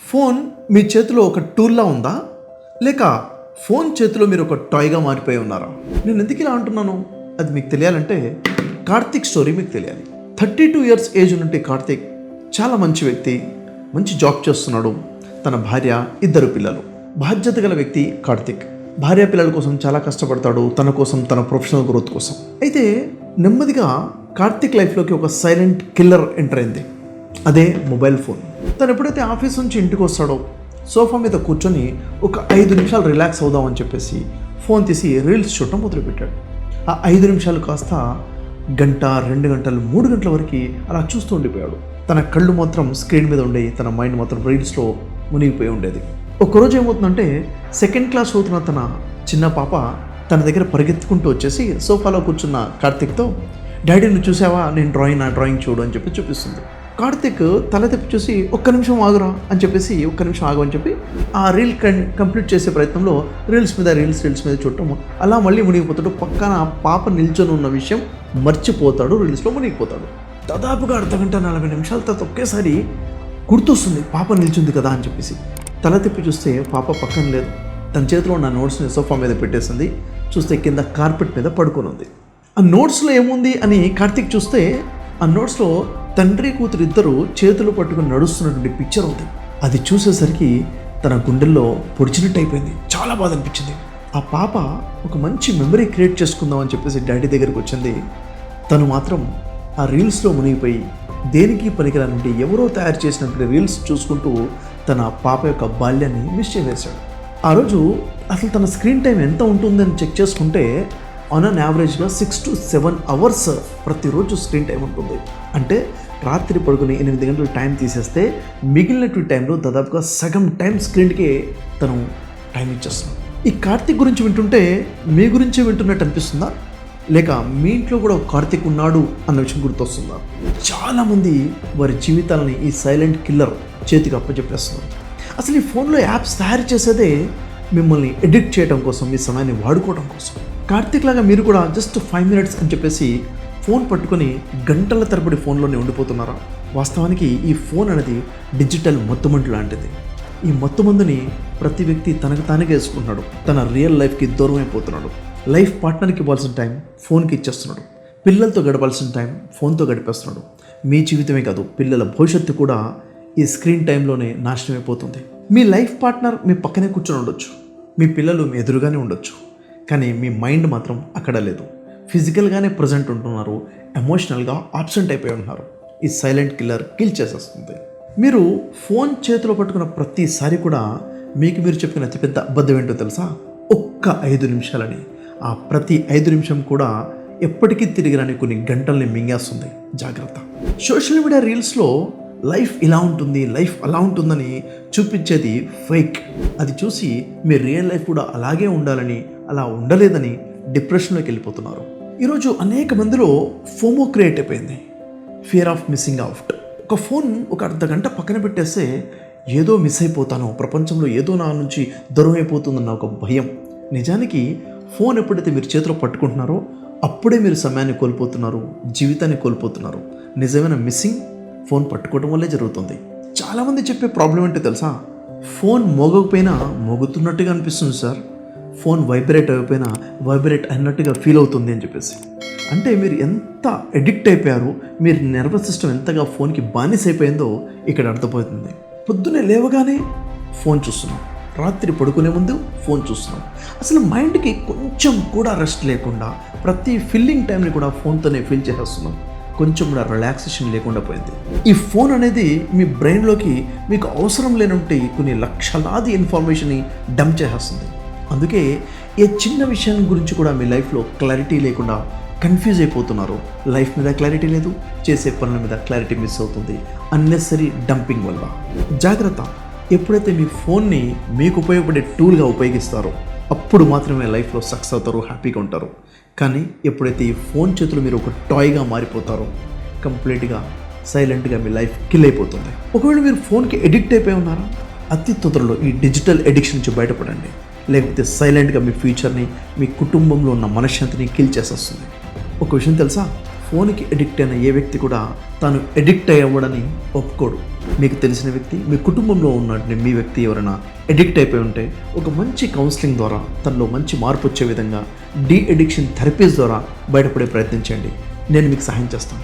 Phone మీ చేతిలో ఒక టూల్లా ఉందా, లేక ఫోన్ చేతిలో మీరు ఒక టాయ్గా మారిపోయి ఉన్నారా? నేను ఎందుకు ఇలా అంటున్నాను అది మీకు తెలియాలంటే కార్తిక్ స్టోరీ మీకు తెలియాలి. 32 years ఏజ్ నుండి కార్తిక్ చాలా మంచి వ్యక్తి, మంచి జాబ్ చేస్తున్నాడు. తన భార్య, 2 పిల్లలు. బాధ్యత గల వ్యక్తి కార్తిక్. భార్య పిల్లల కోసం చాలా కష్టపడతాడు, తన కోసం, తన ప్రొఫెషనల్ గ్రోత్ కోసం. అయితే నెమ్మదిగా కార్తిక్ లైఫ్లోకి ఒక సైలెంట్ కిల్లర్ ఎంటర్ అయింది. అదే మొబైల్ ఫోన్. తను ఎప్పుడైతే ఆఫీస్ నుంచి ఇంటికి వస్తాడో సోఫా మీద కూర్చొని ఒక 5 నిమిషాలు రిలాక్స్ అవుదామని చెప్పేసి ఫోన్ తీసి రీల్స్ చూడటం మొదలుపెట్టాడు. ఆ 5 నిమిషాలు కాస్త గంట, 2 గంటలు, 3 గంటల వరకు అలా చూస్తూ ఉండిపోయాడు. తన కళ్ళు మాత్రం స్క్రీన్ మీద ఉండేవి, తన మైండ్ మాత్రం రీల్స్లో మునిగిపోయి ఉండేది. ఒకరోజు ఏమవుతుందంటే, 2nd క్లాస్ అవుతున్న తన చిన్న పాప తన దగ్గర పరిగెత్తుకుంటూ వచ్చేసి సోఫాలో కూర్చున్న కార్తిక్తో, డాడీ నువ్వు చూసావా, నేను డ్రాయింగ్ చూడు అని చెప్పి చూపిస్తుంది. కార్తిక్ తల తిప్పి చూసి ఒక్క నిమిషం ఆగురా అని చెప్పేసి, ఒక్క నిమిషం ఆగు అని చెప్పి ఆ రీల్ కంప్లీట్ చేసే ప్రయత్నంలో రీల్స్ మీద చూడటం, అలా మళ్ళీ మునిగిపోతాడు. పక్కన పాప నిల్చొని ఉన్న విషయం మర్చిపోతాడు, రీల్స్లో మునిగిపోతాడు. దాదాపుగా అర్ధగంట, 40 నిమిషాల తర్వాత ఒకేసారి గుర్తొస్తుంది పాప నిల్చుంది కదా అని చెప్పేసి. తల తిప్పి చూస్తే పాప పక్కన లేదు. తన చేతిలో ఉన్న నోట్స్ని సోఫా మీద పెట్టేసింది. చూస్తే కింద కార్పెట్ మీద పడుకొని ఉంది. ఆ నోట్స్లో ఏముంది అని కార్తిక్ చూస్తే, ఆ నోట్స్లో తండ్రి కూతురు ఇద్దరు చేతులు పట్టుకుని నడుస్తున్నటువంటి పిక్చర్ ఉంది. అది చూసేసరికి తన గుండెల్లో పొడిచినట్టు అయిపోయింది. చాలా బాధ అనిపించింది. ఆ పాప ఒక మంచి మెమరీ క్రియేట్ చేసుకుందాం అని చెప్పేసి డాడీ దగ్గరికి వచ్చింది. తను మాత్రం ఆ రీల్స్లో మునిగిపోయి దేనికి పనికిరానంటే ఎవరో తయారు చేసినటువంటి రీల్స్ చూసుకుంటూ తన పాప యొక్క బాల్యాన్ని మిస్ చేసేసాడు. ఆ రోజు అసలు తన స్క్రీన్ టైం ఎంత ఉంటుందని చెక్ చేసుకుంటే ఆన్ అన్ యావరేజ్గా 6 to 7 hours ప్రతిరోజు స్క్రీన్ టైం ఉంటుంది. అంటే రాత్రి పడుకుని 8 గంటలు టైం తీసేస్తే మిగిలినటువంటి టైంలో దాదాపుగా సగం టైం స్క్రీన్కే తను టైం ఇచ్చేస్తున్నాడు. ఈ కార్తిక్ గురించి వింటుంటే మీ గురించి వింటున్నట్టు అనిపిస్తుందా, లేక మీ ఇంట్లో కూడా ఒక కార్తిక్ ఉన్నాడు అన్న విషయం గుర్తొస్తుందా? చాలామంది వారి జీవితాలని ఈ సైలెంట్ కిల్లర్ చేతికి అప్పచెప్పేస్తున్నారు. అసలు ఈ ఫోన్లో యాప్స్ తయారు చేసేదే మిమ్మల్ని ఎడిక్ట్ చేయడం కోసం, మీ సమయాన్ని వాడుకోవడం కోసం. కార్తిక్ లాగా మీరు కూడా జస్ట్ 5 minutes అని చెప్పేసి ఫోన్ పట్టుకొని గంటల తరబడి ఫోన్లోనే ఉండిపోతున్నారా? వాస్తవానికి ఈ ఫోన్ అనేది డిజిటల్ మత్తుమంటు లాంటిది. ఈ మత్తుమందుని ప్రతి వ్యక్తి తనకు తానే వేసుకుంటున్నాడు. తన రియల్ లైఫ్కి దూరం అయిపోతున్నాడు. లైఫ్ పార్ట్నర్కి ఇవ్వాల్సిన టైం ఫోన్కి ఇచ్చేస్తున్నాడు. పిల్లలతో గడపాల్సిన టైం ఫోన్తో గడిపేస్తున్నాడు. మీ జీవితమే కాదు, పిల్లల భవిష్యత్తు కూడా ఈ స్క్రీన్ టైంలోనే నాశనం అయిపోతుంది. మీ లైఫ్ పార్ట్నర్ మీ పక్కనే కూర్చొని ఉండొచ్చు, మీ పిల్లలు మీ ఎదురుగానే ఉండొచ్చు, కానీ మీ మైండ్ మాత్రం అక్కడ లేదు. ఫిజికల్గానే ప్రజెంట్ ఉంటున్నారు, ఎమోషనల్గా ఆబ్సెంట్ అయిపోయి ఉంటున్నారు. ఈ సైలెంట్ కిల్లర్ కిల్ చేసేస్తుంది. మీరు ఫోన్ చేతిలో పట్టుకున్న ప్రతిసారి కూడా మీకు మీరు చెప్పిన అతిపెద్ద అబద్ధం ఏంటో తెలుసా? ఒక్క 5 నిమిషాలని. ఆ ప్రతి 5 నిమిషం కూడా ఎప్పటికీ తిరిగి రాని కొన్ని గంటల్ని మింగేస్తుంది. జాగ్రత్త. సోషల్ మీడియా రీల్స్లో లైఫ్ ఇలా ఉంటుంది, లైఫ్ అలా ఉంటుందని చూపించేది ఫేక్. అది చూసి మీ రియల్ లైఫ్ కూడా అలాగే ఉండాలని, అలా ఉండలేదని డిప్రెషన్లోకి వెళ్ళిపోతున్నారు. ఈరోజు అనేక మందిలో ఫోమో క్రియేట్ అయిపోయింది, ఫియర్ ఆఫ్ మిస్సింగ్ అవుట్. ఒక ఫోన్ ఒక అర్ధగంట పక్కన పెట్టేస్తే ఏదో మిస్ అయిపోతాను, ప్రపంచంలో ఏదో నా నుంచి దూరం అయిపోతుందన్న ఒక భయం. నిజానికి ఫోన్ ఎప్పుడైతే మీరు చేతిలో పట్టుకుంటున్నారో అప్పుడే మీరు సమయాన్ని కోల్పోతున్నారు, జీవితాన్ని కోల్పోతున్నారు. నిజమైన మిస్సింగ్ ఫోన్ పట్టుకోవడం వల్లే జరుగుతుంది. చాలామంది చెప్పే ప్రాబ్లం ఏంటో తెలుసా? ఫోన్ మోగకపోయినా మోగుతున్నట్టుగా అనిపిస్తుంది సార్, ఫోన్ వైబ్రేట్ అయిపోయినా వైబ్రేట్ అయినట్టుగా ఫీల్ అవుతుంది అని చెప్పేసి. అంటే మీరు ఎంత ఎడిక్ట్ అయిపోయారు, మీరు నర్వస్ సిస్టమ్ ఎంతగా ఫోన్కి బానిస అయిపోయిందో ఇక్కడ అర్థమవుతుంది. పొద్దున్నే లేవగానే ఫోన్ చూస్తున్నాం, రాత్రి పడుకునే ముందు ఫోన్ చూస్తున్నాం. అసలు మైండ్కి కొంచెం కూడా రెస్ట్ లేకుండా ప్రతి ఫిల్లింగ్ టైంని కూడా ఫోన్తోనే ఫిల్ చేసేస్తున్నాం. కొంచెం కూడా రిలాక్సేషన్ లేకుండా పోయింది. ఈ ఫోన్ అనేది మీ బ్రెయిన్లోకి మీకు అవసరం లేనంటే కొన్ని లక్షలాది ఇన్ఫర్మేషన్ని డంప్ చేసేస్తుంది. అందుకే ఏ చిన్న విషయం గురించి కూడా మీ లైఫ్లో క్లారిటీ లేకుండా కన్ఫ్యూజ్ అయిపోతున్నారు. లైఫ్ మీద క్లారిటీ లేదు, చేసే పనుల మీద క్లారిటీ మిస్ అవుతుంది అన్నెసరీ డంపింగ్ వల్ల. జాగ్రత్త. ఎప్పుడైతే మీ ఫోన్ని మీకు ఉపయోగపడే టూల్గా ఉపయోగిస్తారో అప్పుడు మాత్రమే లైఫ్లో సక్సెస్ అవుతారు, హ్యాపీగా ఉంటారు. కానీ ఎప్పుడైతే ఈ ఫోన్ చేతులు మీరు ఒక టాయ్గా మారిపోతారో కంప్లీట్గా సైలెంట్గా మీ లైఫ్ కిల్ అయిపోతుంది. ఒకవేళ మీరు ఫోన్కి ఎడిక్ట్ అయిపోయి ఉన్నారా? అతి తొందరలో ఈ డిజిటల్ ఎడిక్షన్ నుంచి బయటపడండి. లేకపోతే సైలెంట్గా మీ ఫ్యూచర్ని, మీ కుటుంబంలో ఉన్న మనశ్శాంతిని కిల్ చేసేస్తుంది. ఒక విషయం తెలుసా? ఫోన్కి ఎడిక్ట్ అయిన ఏ వ్యక్తి కూడా తాను ఎడిక్ట్ అయ్యవడని ఒప్పుకోడు. మీకు తెలిసిన వ్యక్తి, మీ కుటుంబంలో ఉన్నటువంటి మీ వ్యక్తి ఎవరైనా ఎడిక్ట్ అయిపోయి ఉంటే ఒక మంచి కౌన్సిలింగ్ ద్వారా తనలో మంచి మార్పు వచ్చే విధంగా డీ అడిక్షన్ థెరపీస్ ద్వారా బయటపడే ప్రయత్నించండి. నేను మీకు సహాయం చేస్తాను.